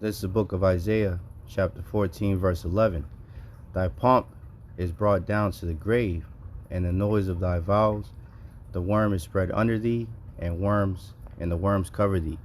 This is the book of Isaiah, chapter 14, verse 11. Thy pomp is brought down to the grave, and the noise of thy vows. The worm is spread under thee, and the worms cover thee.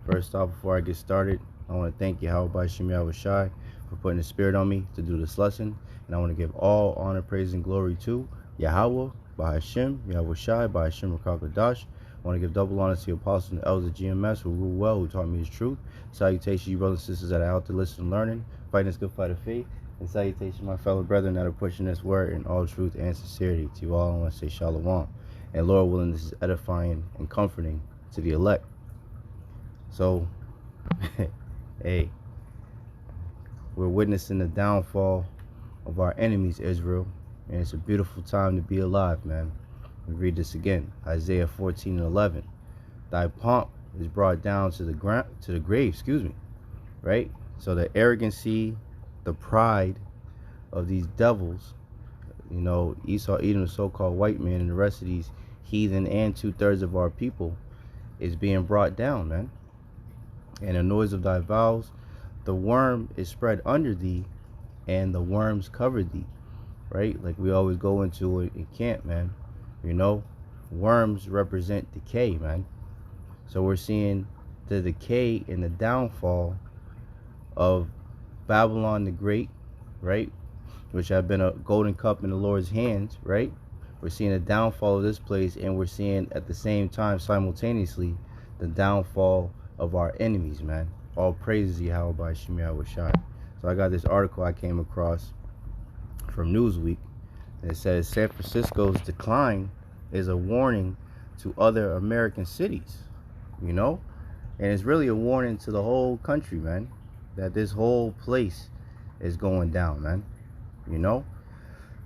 First off, before I get started, I want to thank Bahasham, Yahawashi for putting the spirit on me to do this lesson. And I want to give all honor, praise, and glory to Yahawah, Bahasham, Yahawashi, Bahasham Rakakadash. I want to give double honor to the apostles and the elders of GMS who rule well, who taught me his truth. Salutations, you brothers and sisters that are out there listening and learning, fighting this good fight of faith. And salutations, my fellow brethren that are pushing this word in all truth and sincerity. To you all, I want to say shalom. And Lord willing, this is edifying and comforting to the elect. So, hey, we're witnessing the downfall of our enemies, Israel. And it's a beautiful time to be alive, man. We read this again, Isaiah 14 and 11. Thy pomp is brought down to the grave, right? So the arrogancy, the pride of these devils, you know, Esau, Edom, the so-called white man, and the rest of these heathen and 2/3 of our people is being brought down, man. And the noise of thy vows, the worm is spread under thee, and the worms cover thee, right? Like we always go into it in camp, man. You know, worms represent decay, man. So we're seeing the decay and the downfall of Babylon the Great, right? Which have been a golden cup in the Lord's hands, right? We're seeing the downfall of this place, and we're seeing at the same time, simultaneously, the downfall of our enemies, man. All praises Yahawah by Shem Yahawashi. So I got this article I came across from Newsweek, and it says San Francisco's decline is a warning to other American cities, you know? And it's really a warning to the whole country, man, that this whole place is going down, man, you know?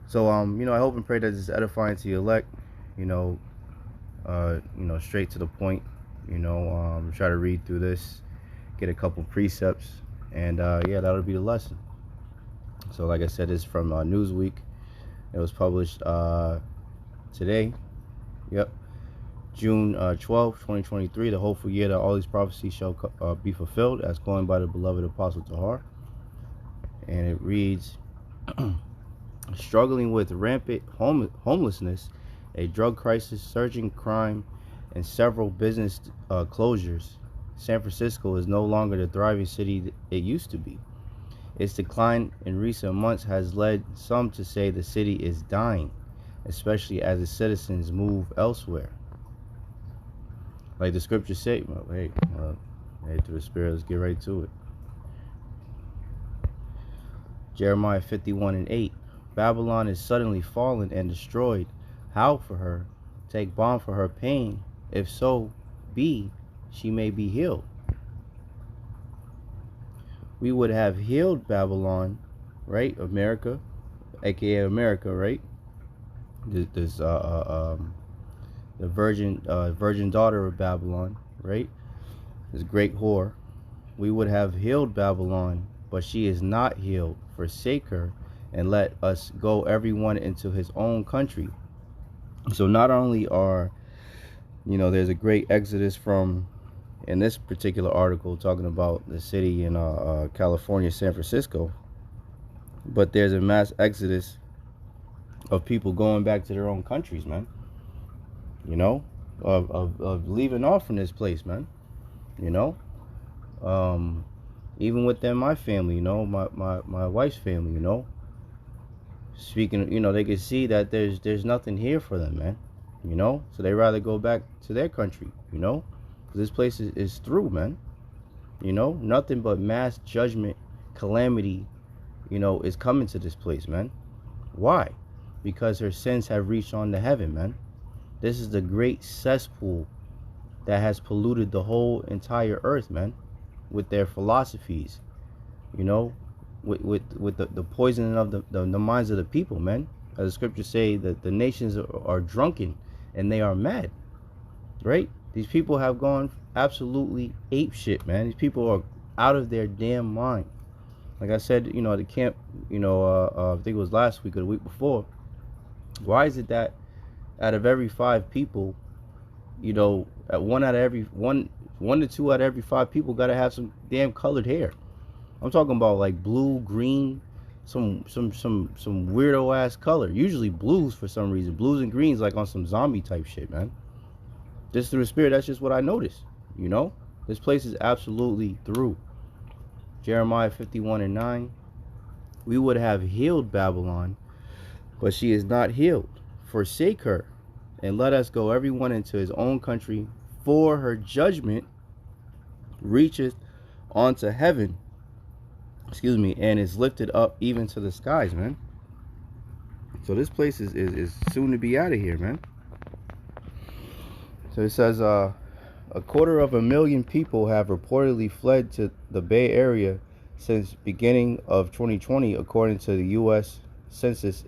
So, you know, I hope and pray that this is edifying to the elect, you know, straight to the point, you know, try to read through this, get a couple precepts, and, yeah, that'll be the lesson. So, like I said, it's from Newsweek. It was published today. Yep. June 12, 2023, the hopeful year that all these prophecies shall be fulfilled, as coined by the beloved Apostle Tahar. And it reads, struggling with rampant homelessness, a drug crisis, surging crime, and several business closures, San Francisco is no longer the thriving city it used to be. Its decline in recent months has led some to say the city is dying, especially as its citizens move elsewhere. Like the scriptures say, well, hey, through the Spirit, let's get right to it. Jeremiah 51 and 8. Babylon is suddenly fallen and destroyed. Howl for her, take balm for her pain, if so be she may be healed. We would have healed Babylon, right? America, aka America, right? The virgin daughter of Babylon, right? This great whore. We would have healed Babylon, but she is not healed. Forsake her, and let us go everyone into his own country. So not only are, you know, there's a great exodus from, in this particular article, talking about the city in California, San Francisco, but there's a mass exodus of people going back to their own countries, man. You know, of leaving off from this place, man. You know, even within my family, you know, my wife's family, you know, speaking, you know, they can see that there's nothing here for them, man. You know, so they rather go back to their country, you know, because this place is through, man. You know, nothing but mass judgment, calamity, you know, is coming to this place, man. Why? Because her sins have reached on to heaven, man. This is the great cesspool that has polluted the whole entire earth, man, with their philosophies, you know, with the poisoning of the minds of the people, man. As the scriptures say, that the nations are drunken and they are mad, right? These people have gone absolutely ape shit, man. These people are out of their damn mind. Like I said, you know, at the camp, you know, I think it was last week or the week before. Why is it that out of every 5 people, you know, one to 2 out of every 5 people gotta have some damn colored hair? I'm talking about like blue, green, some weirdo ass color. Usually blues for some reason. Blues and greens like on some zombie type shit, man. Just through the spirit, that's just what I noticed. You know? This place is absolutely through. Jeremiah 51:9. We would have healed Babylon, but she is not healed. Forsake her, and let us go everyone into his own country, for her judgment reacheth onto heaven, and is lifted up even to the skies, man. So this place is soon to be out of here, man. So it says, 250,000 people have reportedly fled to the Bay Area since beginning of 2020, according to the U.S. Census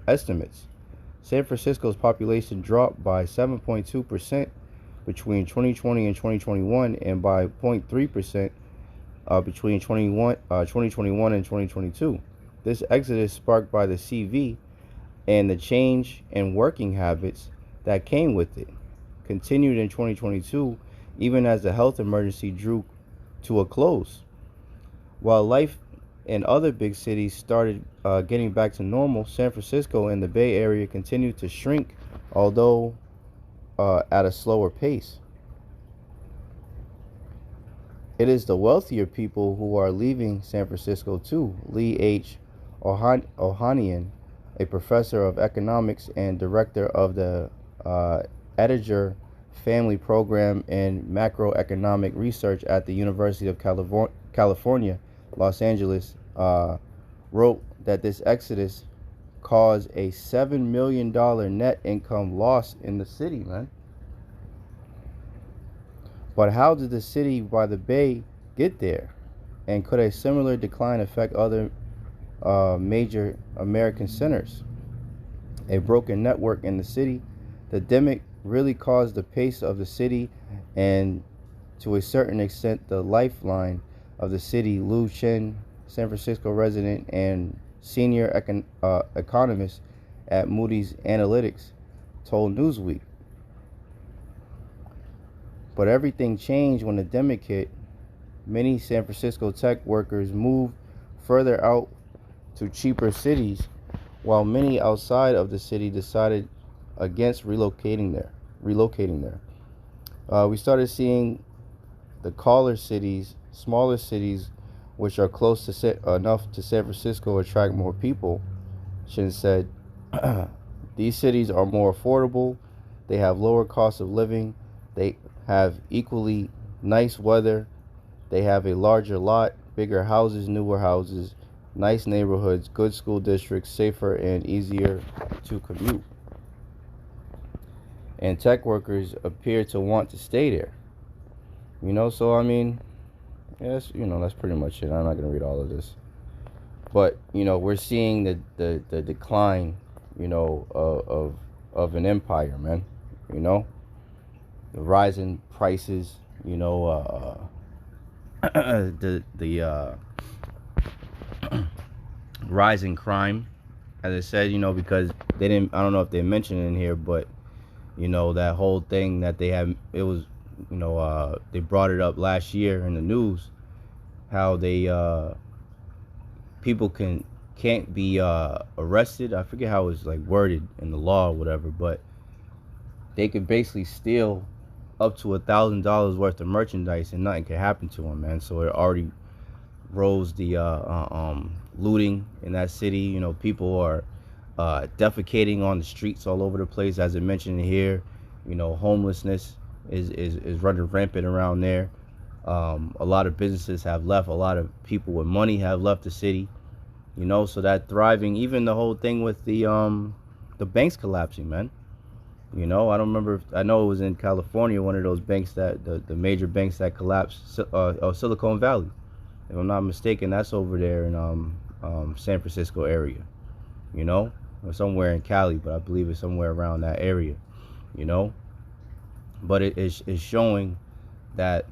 estimates. San Francisco's population dropped by 7.2% between 2020 and 2021, and by 0.3% between 2021 and 2022. This exodus, sparked by the CV and the change in working habits that came with it, continued in 2022, even as the health emergency drew to a close. While life in other big cities started getting back to normal, San Francisco and the Bay Area continued to shrink, although at a slower pace. It is the wealthier people who are leaving San Francisco too. Lee H. Ohanian, a professor of economics and director of the Edinger Family Program in Macroeconomic Research at the University of California, Los Angeles, wrote that this exodus caused a $7 million net income loss in the city, man. But how did the city by the bay get there? And could a similar decline affect other major American centers? A broken network in the city. The demic really caused the pace of the city, and to a certain extent the lifeline of the city. Lu Chen, San Francisco resident and senior economist at Moody's Analytics, told Newsweek. But everything changed when the demic hit. Many San Francisco tech workers moved further out to cheaper cities, while many outside of the city decided against relocating there. We started seeing the smaller cities, which are close to enough to San Francisco, attract more people. Shin said, these cities are more affordable. They have lower cost of living. They have equally nice weather. They have a larger lot, bigger houses, newer houses, nice neighborhoods, good school districts, safer and easier to commute. And tech workers appear to want to stay there. So I mean, yes, that's pretty much it. I'm not gonna read all of this. But, we're seeing the decline, of an empire, man. The rise in prices, the rise in crime, as I said, because I don't know if they mentioned it in here, but that whole thing that they had, it was, they brought it up last year in the news, how they people can't be arrested. I forget how it's like worded in the law or whatever, but they could basically steal up to $1,000 worth of merchandise and nothing could happen to them, man. So it already rose the looting in that city. People are defecating on the streets all over the place, as it mentioned here. Homelessness is running rampant around there. A lot of businesses have left. A lot of people with money have left the city. So that thriving, even the whole thing with the banks collapsing, man. I don't remember. I know it was in California, one of those banks that the major banks that collapsed, Silicon Valley. If I'm not mistaken, that's over there in San Francisco area, or somewhere in Cali, but I believe it's somewhere around that area, But it is showing that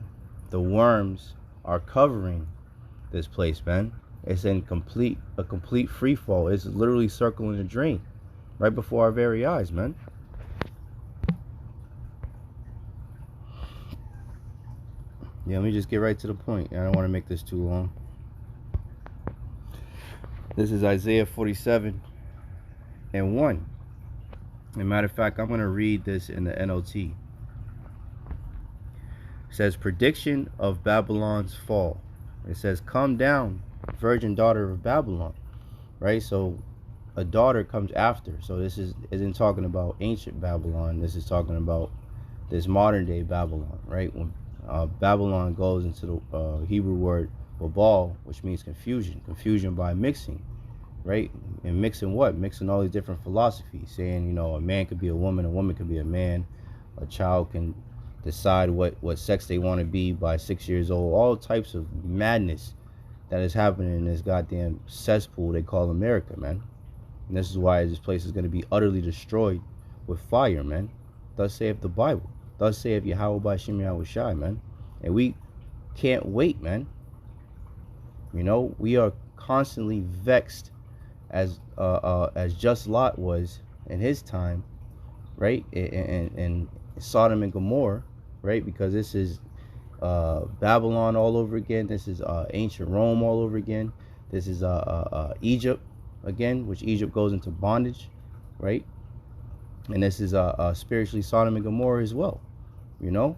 the worms are covering this place, man. It's in a complete free fall. It's literally circling the drain right before our very eyes, man. Yeah, let me just get right to the point. I don't want to make this too long. This is Isaiah 47 and 1. As a matter of fact, I'm going to read this in the NLT. It says, prediction of Babylon's fall. It says, come down, virgin daughter of Babylon. Right? So a daughter comes after. So this isn't talking about ancient Babylon. This is talking about this modern day Babylon. Right? When Babylon goes into the Hebrew word Babal, which means confusion. Confusion by mixing. Right? And mixing what? Mixing all these different philosophies. Saying, you know, a man could be a woman could be a man. A child can decide what sex they want to be by 6 years old. All types of madness that is happening in this goddamn cesspool they call America, man. And this is why this place is going to be utterly destroyed with fire, man. Thus saith the Bible. Thus saith Yahawah Bahasham Yahawashi, man. And we can't wait, man. You know, we are constantly vexed as just Lot was in his time, right? And Sodom and Gomorrah, right? Because this is Babylon all over again. This is ancient Rome all over again. This is Egypt again, which Egypt goes into bondage, right? And this is spiritually Sodom and Gomorrah as well. You know,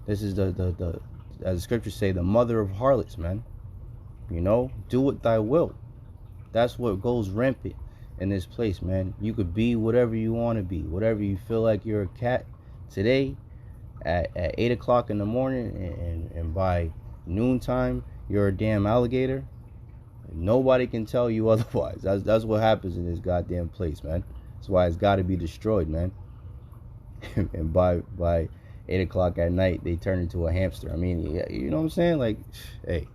this is the as the scriptures say, the mother of harlots, man. You know, do what thy will. That's what goes rampant in this place, man. You could be whatever you want to be, whatever you feel like you're a cat today at 8 o'clock in the morning, and by noontime you're a damn alligator. Nobody can tell you otherwise. That's what happens in this goddamn place, man. That's why it's got to be destroyed, man. And by 8 o'clock at night they turn into a hamster. I mean, you know what I'm saying? Like, hey,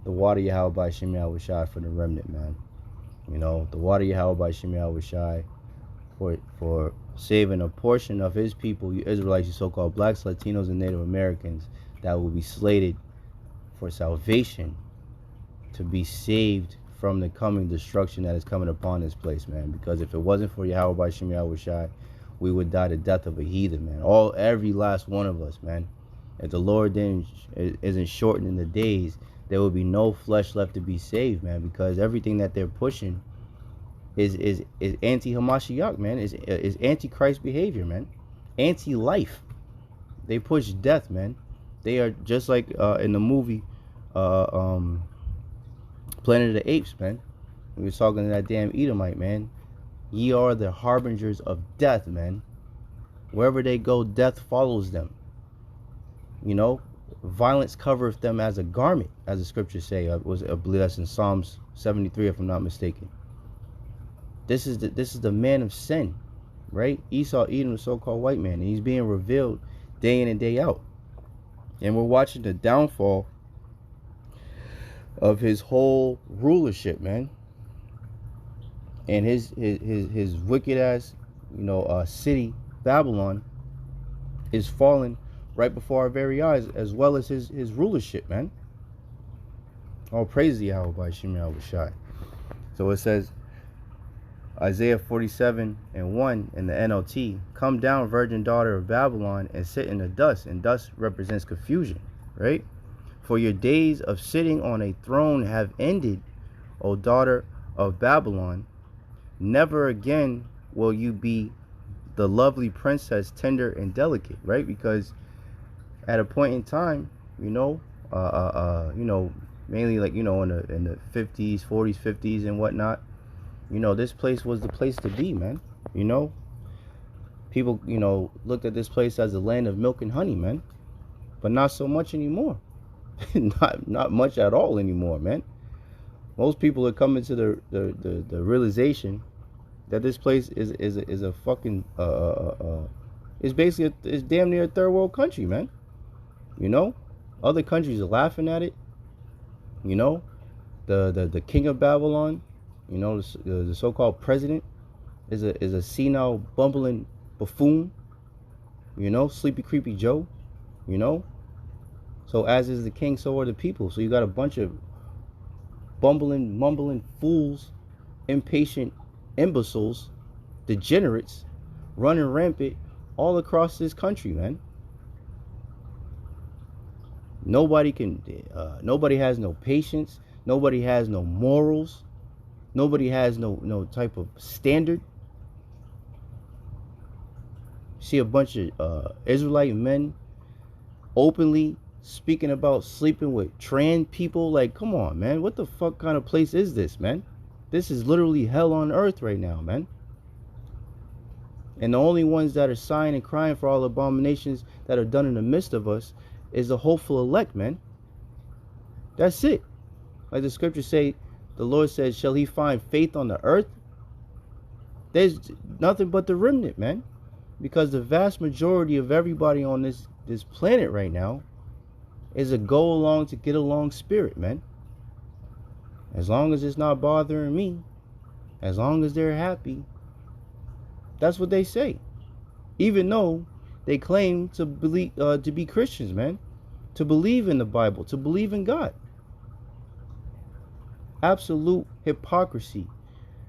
the water Yahawah Bahasham Yahawashi for the remnant, man. You know, the water Yahawah Bahasham Yahawashi for saving a portion of his people, you Israelites, you so-called blacks, Latinos, and Native Americans, that will be slated for salvation, to be saved from the coming destruction that is coming upon this place, man. Because if it wasn't for Yahawah Bahasham Yahawashi, we would die the death of a heathen, man. Every last one of us, man. If the Lord isn't shortening the days, there will be no flesh left to be saved, man. Because everything that they're pushing is anti-Hamashiach, man. Is anti-Christ behavior, man. Anti-life. They push death, man. They are just like in the movie Planet of the Apes, man. We were talking to that damn Edomite, man. Ye are the harbingers of death, man. Wherever they go, death follows them. You know, violence covereth them as a garment, as the scriptures say. I believe that's in Psalms 73, if I'm not mistaken. This is the man of sin, right? Esau, Edom, the so-called white man, and he's being revealed day in and day out. And we're watching the downfall of his whole rulership, man. And his wicked ass, you know, city Babylon is falling right before our very eyes, as well as his rulership, man. All praise the Yahawah Bahasham Yahawashi. So it says, Isaiah 47 and 1 in the NLT, come down, virgin daughter of Babylon, and sit in the dust. And dust represents confusion, right? For your days of sitting on a throne have ended, O daughter of Babylon. Never again will you be the lovely princess, tender and delicate, right? Because at a point in time, you know, mainly like, you know, in the 50s, 40s, 50s and whatnot, you know, this place was the place to be, man. You know, people, you know, looked at this place as a land of milk and honey, man. But not so much anymore. not much at all anymore, man. Most people are coming to the realization that this place is a fucking it's basically it's damn near a third world country, man. You know, other countries are laughing at it. You know, the king of Babylon, you know, the so-called president is a senile bumbling buffoon. You know, sleepy creepy Joe. You know, so as is the king, so are the people. So you got a bunch of bumbling, mumbling fools, impatient imbeciles, degenerates, running rampant all across this country, man. Nobody has no patience. Nobody has no morals. Nobody has no type of standard. See a bunch of Israelite men openly speaking about sleeping with trans people. Like, come on, man. What the fuck kind of place is this, man? This is literally hell on earth right now, man. And the only ones that are sighing and crying for all abominations that are done in the midst of us is the hopeful elect, man. That's it. Like the scriptures say, the Lord says, shall he find faith on the earth? There's nothing but the remnant, man. Because the vast majority of everybody on this planet right now is a go along to get along spirit, man. As long as it's not bothering me, as long as they're happy, that's what they say. Even though they claim to believe, to be Christians, man, to believe in the Bible, to believe in God. Absolute hypocrisy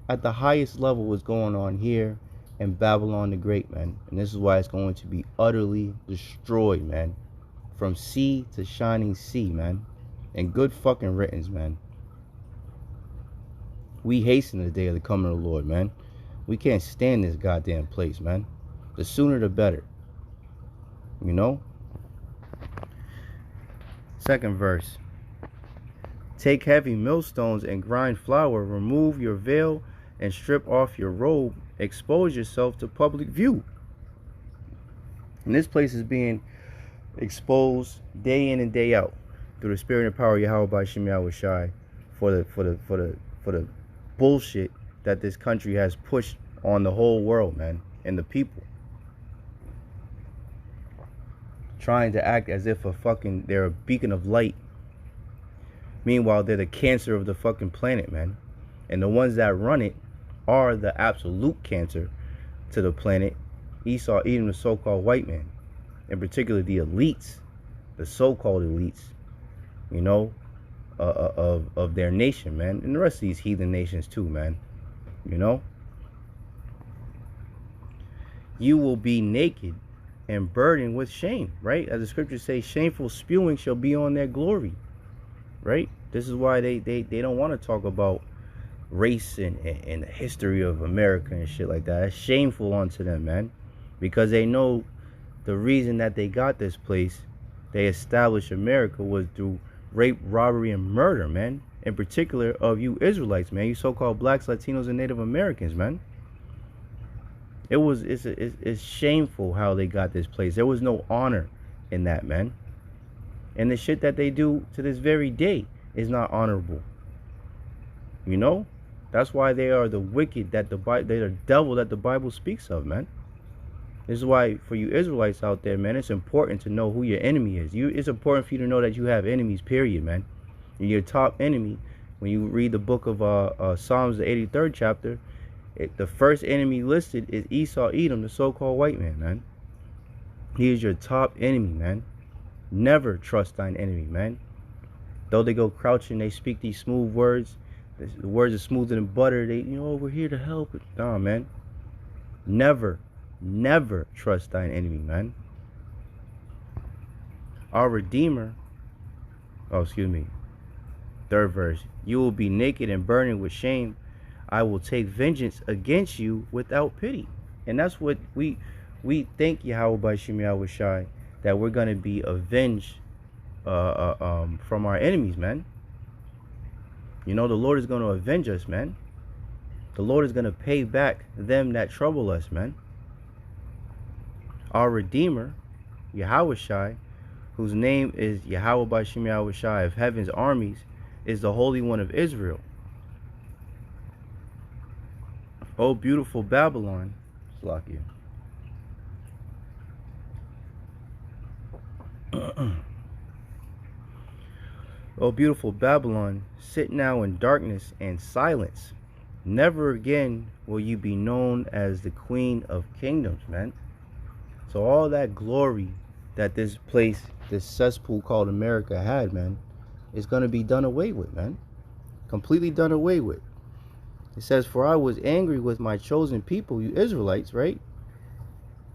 at the highest level is going on here in Babylon the Great, man. And this is why it's going to be utterly destroyed, man. From sea to shining sea, man. And good fucking riddance, man. We hasten the day of the coming of the Lord, man. We can't stand this goddamn place, man. The sooner the better. You know? Second verse. Take heavy millstones and grind flour. Remove your veil and strip off your robe. Expose yourself to public view. And this place is being exposed day in and day out through the spirit and power of Yahawah, Bahasham, Yahawashi, for the bullshit that this country has pushed on the whole world, man, and the people. Trying to act as if they're a beacon of light. Meanwhile, they're the cancer of the fucking planet, man. And the ones that run it are the absolute cancer to the planet. Esau, Edom, the so-called white man. In particular, the elites, the so-called elites, you know, of their nation, man. And the rest of these heathen nations too, man. You know? You will be naked and burdened with shame, right? As the scriptures say, shameful spewing shall be on their glory, right? This is why they don't want to talk about race and the history of America and shit like that. It's shameful unto them, man. Because they know the reason that they got this place, they established America, was through rape, robbery, and murder, man. In particular of you Israelites, man. You so-called blacks, Latinos, and Native Americans, man. It's shameful how they got this place. There was no honor in that, man. And the shit that they do to this very day is not honorable. You know? That's why they are the wicked that they're the devil that the Bible speaks of, man. This is why for you Israelites out there, man, it's important to know who your enemy is. It's important for you to know that you have enemies, period, man. And your top enemy, when you read the book of Psalms, the 83rd chapter, the first enemy listed is Esau, Edom, the so-called white man, man. He is your top enemy, man. Never trust thine enemy, man. Though they go crouching, they speak these smooth words. The words are smoother than butter. They, we're here to help. Nah, man. Never trust thine enemy, man. Our Redeemer, third verse. You will be naked and burning with shame. I will take vengeance against you without pity. And that's what we think, Yahawah, Bahasham, Yahawashi, that we're going to be avenged from our enemies, man. The Lord is going to avenge us, man. The Lord is going to pay back them that trouble us, man. Our Redeemer, Yahawashi, whose name is Yahawah, Bahasham, Yahawashi of heaven's armies, is the Holy One of Israel. Oh, beautiful Babylon, Slakia. Oh, beautiful Babylon, sit now in darkness and silence. Never again will you be known as the Queen of Kingdoms, man. So all that glory that this place, this cesspool called America had, man, is going to be done away with, man. Completely done away with. It says, for I was angry with my chosen people, you Israelites, right?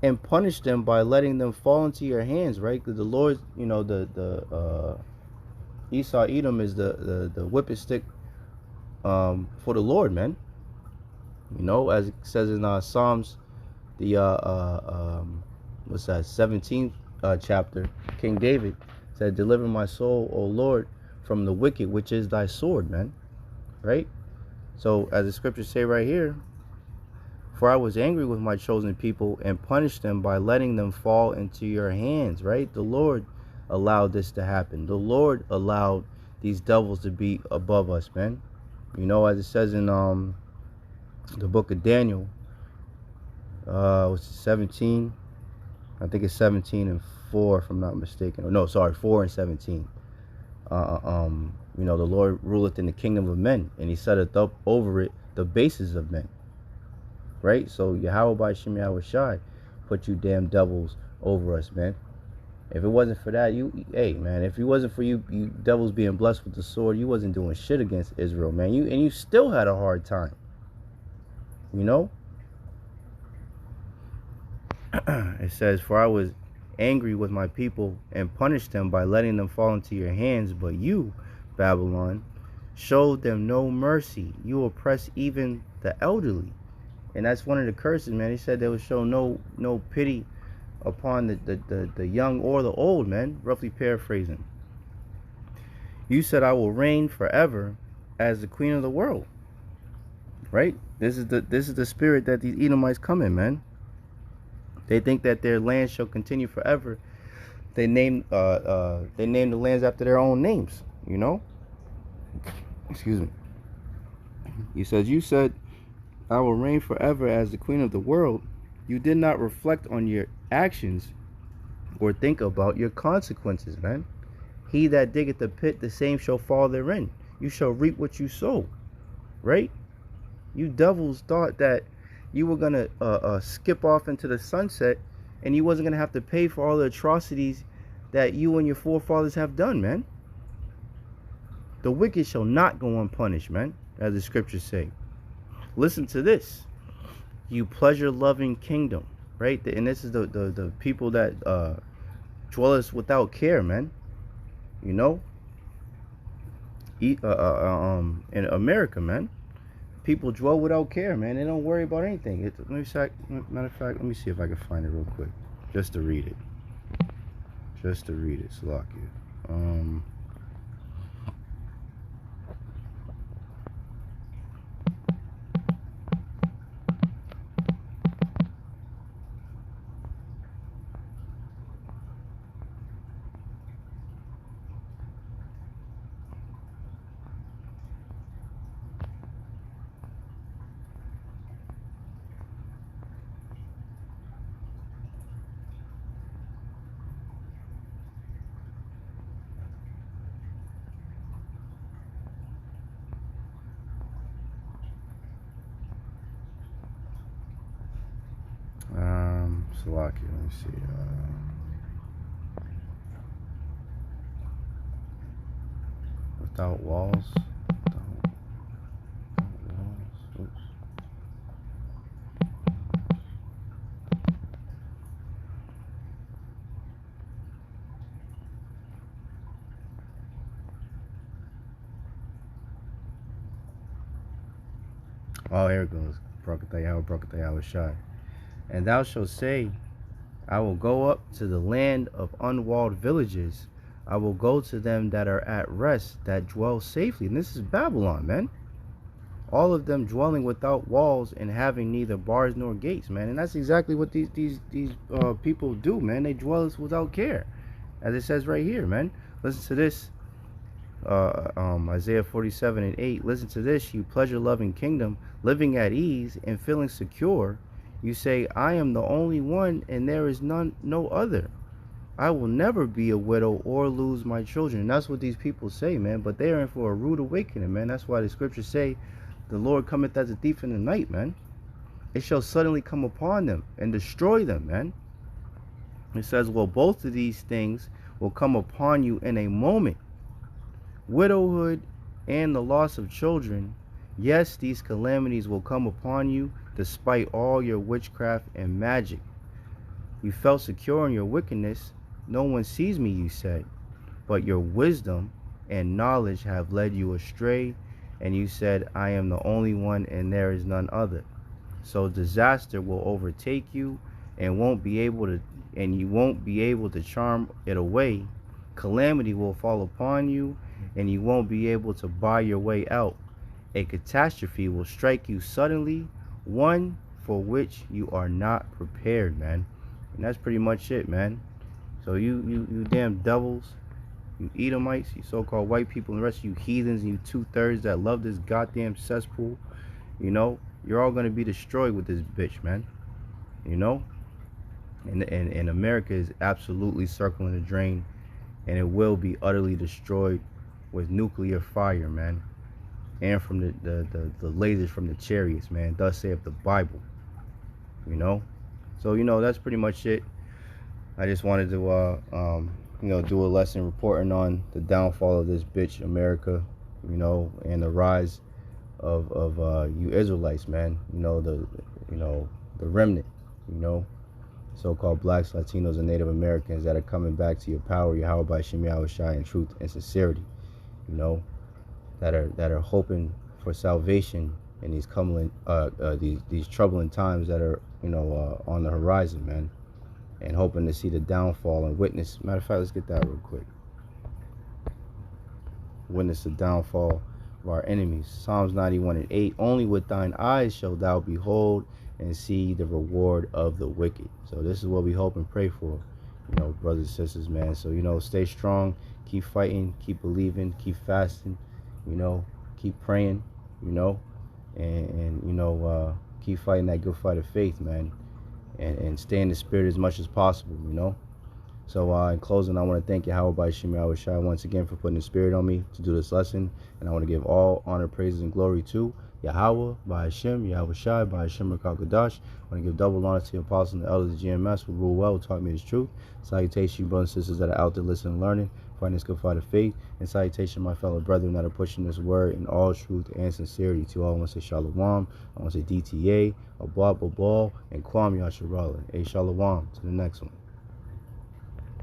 And punished them by letting them fall into your hands, right? Because the Lord, Esau Edom is the whipping stick for the Lord, man. You know, as it says in Psalms, the what's that, 17th chapter, King David said, "Deliver my soul, O Lord, from the wicked, which is thy sword," man. Right? So, as the scriptures say right here, for I was angry with my chosen people and punished them by letting them fall into your hands. Right? The Lord allowed this to happen. The Lord allowed these devils to be above us, man. You know, as it says in the book of Daniel, what's it, 17? I think it's 17 and 4, if I'm not mistaken. No, sorry, 4 and 17. You know, the Lord ruleth in the kingdom of men, and he setteth up over it the bases of men. Right? So Yahawah Bahasham Yahawashi put you damn devils over us, man. If it wasn't for that, hey man, if it wasn't for you devils being blessed with the sword, you wasn't doing shit against Israel, man. You still had a hard time. You know? It says, for I was angry with my people and punished them by letting them fall into your hands, but you, Babylon, showed them no mercy. You oppressed even the elderly. And that's one of the curses, man. He said they would show no pity upon the young or the old, man. Roughly paraphrasing. You said, I will reign forever as the queen of the world. Right? This is the spirit that these Edomites come in, man. They think that their land shall continue forever. They name the lands after their own names, you know? Excuse me. You said, I will reign forever as the queen of the world. You did not reflect on your actions or think about your consequences, man. He that diggeth the pit, the same shall fall therein. You shall reap what you sow, right? You devils thought that you were going to skip off into the sunset and you wasn't going to have to pay for all the atrocities that you and your forefathers have done, man. The wicked shall not go unpunished, man, as the scriptures say. Listen to this. You pleasure-loving kingdom, right? And this is the people that dwelleth without care, man. You know? In America, man. People dwell without care, man. They don't worry about anything. Matter of fact, let me see if I can find it real quick. Just to read it. Salakia. Salakia, let me see. Without walls. Oops. Oh, here it goes. Yahawashi. And thou shalt say, I will go up to the land of unwalled villages. I will go to them that are at rest, that dwell safely. And this is Babylon, man. All of them dwelling without walls and having neither bars nor gates, man. And that's exactly what these people do, man. They dwell without care, as it says right here, man. Listen to this. Isaiah 47 and 8. Listen to this, you pleasure-loving kingdom, living at ease and feeling secure. You say, I am the only one, and there is no other. I will never be a widow or lose my children. And that's what these people say, man. But they are in for a rude awakening, man. That's why the scriptures say, the Lord cometh as a thief in the night, man. It shall suddenly come upon them and destroy them, man. It says, well, both of these things will come upon you in a moment. Widowhood and the loss of children. Yes, these calamities will come upon you despite all your witchcraft and magic. You felt secure in your wickedness. No one sees me, you said. But your wisdom and knowledge have led you astray, and you said, I am the only one and there is none other. So disaster will overtake you and you won't be able to charm it away. Calamity will fall upon you and you won't be able to buy your way out. A catastrophe will strike you suddenly, one for which you are not prepared, man. And that's pretty much it, man. So you damn devils, you Edomites, you so-called white people, and the rest of you heathens, and you 2/3 that love this goddamn cesspool, you're all gonna be destroyed with this bitch, man. And America is absolutely circling the drain, and it will be utterly destroyed with nuclear fire, man, and from the lasers from the chariots, man. Thus saith the Bible. So that's pretty much it. I just wanted to do a lesson reporting on the downfall of this bitch America, and the rise of you Israelites, man. The remnant, so-called blacks, Latinos, and Native Americans that are coming back to your power, Bahasham, Yahawashi, in truth and sincerity, that are hoping for salvation in these these troubling times that are on the horizon, man, and hoping to see the downfall and witness. Matter of fact, let's get that real quick. Witness the downfall of our enemies. Psalms 91:8. Only with thine eyes shall thou behold and see the reward of the wicked. So this is what we hope and pray for, brothers and sisters, man. So stay strong, keep fighting, keep believing, keep fasting, keep praying, and keep fighting that good fight of faith, man, and stay in the spirit as much as possible, So in closing, I want to thank Yahawashi once again for putting the spirit on me to do this lesson, and I want to give all honor, praises, and glory to Yahawah, Bahasham, Yahawashi, Bahasham, Rakakadash. I want to give double honor to the apostles and the elders of GMS who rule well, who taught me his truth. Salutation, brothers and sisters that are out there listening and learning, fighting this good fight of faith. And salutation, my fellow brethren that are pushing this word in all truth and sincerity. To all, I want to say Shalom, I want to say DTA, Abba, Babal, and Kwam Yasharala. Hey, Shalom. To the next one.